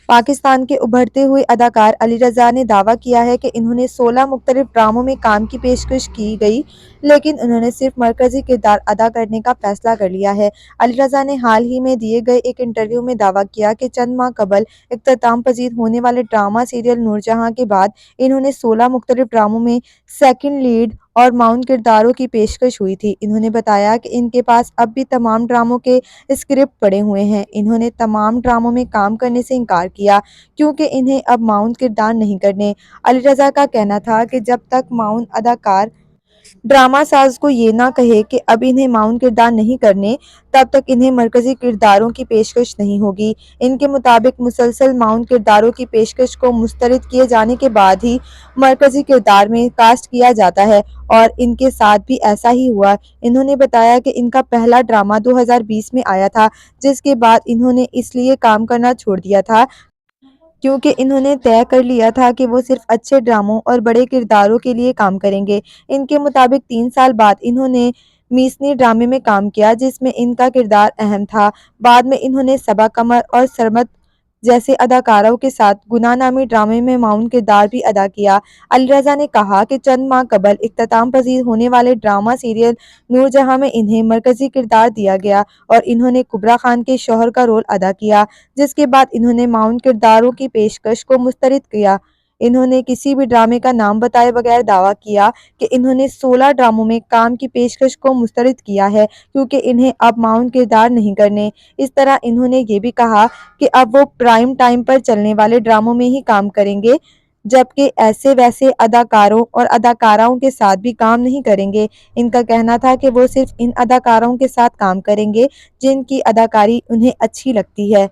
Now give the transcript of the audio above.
پاکستان کے ابھرتے ہوئے اداکار علی رضا نے دعویٰ کیا ہے کہ انہیں 16 مختلف ڈراموں میں کام کی پیشکش کی گئی، لیکن انہوں نے صرف مرکزی کردار ادا کرنے کا فیصلہ کر لیا ہے۔ علی رضا نے حال ہی میں دیے گئے ایک انٹرویو میں دعویٰ کیا کہ چند ماہ قبل اختتام پذیر ہونے والے ڈرامہ سیریل نور جہاں کے بعد انہیں 16 مختلف ڈراموں میں سیکنڈ لیڈ اور معاون کرداروں کی پیشکش ہوئی تھی۔ انہوں نے بتایا کہ ان کے پاس اب بھی تمام ڈراموں کے اسکرپٹ پڑے ہوئے ہیں۔ انہوں نے تمام ڈراموں میں کام کرنے سے انکار کیا کیونکہ انہیں اب معاون کردار نہیں کرنے۔ علی رضا کا کہنا تھا کہ جب تک معاون اداکار ڈرامہ ساز کو یہ نہ کہے کہ اب انہیں معاون کردار نہیں کرنے، تب تک انہیں مرکزی کرداروں کی پیشکش نہیں ہوگی۔ ان کے مطابق مسلسل معاون کرداروں کی پیشکش کو مسترد کیے جانے کے بعد ہی مرکزی کردار میں کاسٹ کیا جاتا ہے، اور ان کے ساتھ بھی ایسا ہی ہوا۔ انہوں نے بتایا کہ ان کا پہلا ڈرامہ 2020 میں آیا تھا، جس کے بعد انہوں نے اس لیے کام کرنا چھوڑ دیا تھا کیونکہ انہوں نے طے کر لیا تھا کہ وہ صرف اچھے ڈراموں اور بڑے کرداروں کے لیے کام کریں گے۔ ان کے مطابق 3 سال بعد انہوں نے میسنی ڈرامے میں کام کیا، جس میں ان کا کردار اہم تھا۔ بعد میں انہوں نے صبا قمر اور سرمد جیسے اداکاروں کے ساتھ گناہ نامی ڈرامے میں معاون کردار بھی ادا کیا۔ علی رضا نے کہا کہ چند ماہ قبل اختتام پذیر ہونے والے ڈرامہ سیریل نور جہاں میں انہیں مرکزی کردار دیا گیا اور انہوں نے کبریٰ خان کے شوہر کا رول ادا کیا، جس کے بعد انہوں نے معاون کرداروں کی پیشکش کو مسترد کیا۔ انہوں نے کسی بھی ڈرامے کا نام بتائے بغیر دعویٰ کیا کہ انہوں نے 16 ڈراموں میں کام کی پیشکش کو مسترد کیا ہے کیونکہ انہیں اب معاون کردار نہیں کرنے۔ اس طرح انہوں نے یہ بھی کہا کہ اب وہ پرائم ٹائم پر چلنے والے ڈراموں میں ہی کام کریں گے، جبکہ ایسے ویسے اداکاروں اور اداکاراؤں کے ساتھ بھی کام نہیں کریں گے۔ ان کا کہنا تھا کہ وہ صرف ان اداکاروں کے ساتھ کام کریں گے جن کی اداکاری انہیں اچھی لگتی ہے۔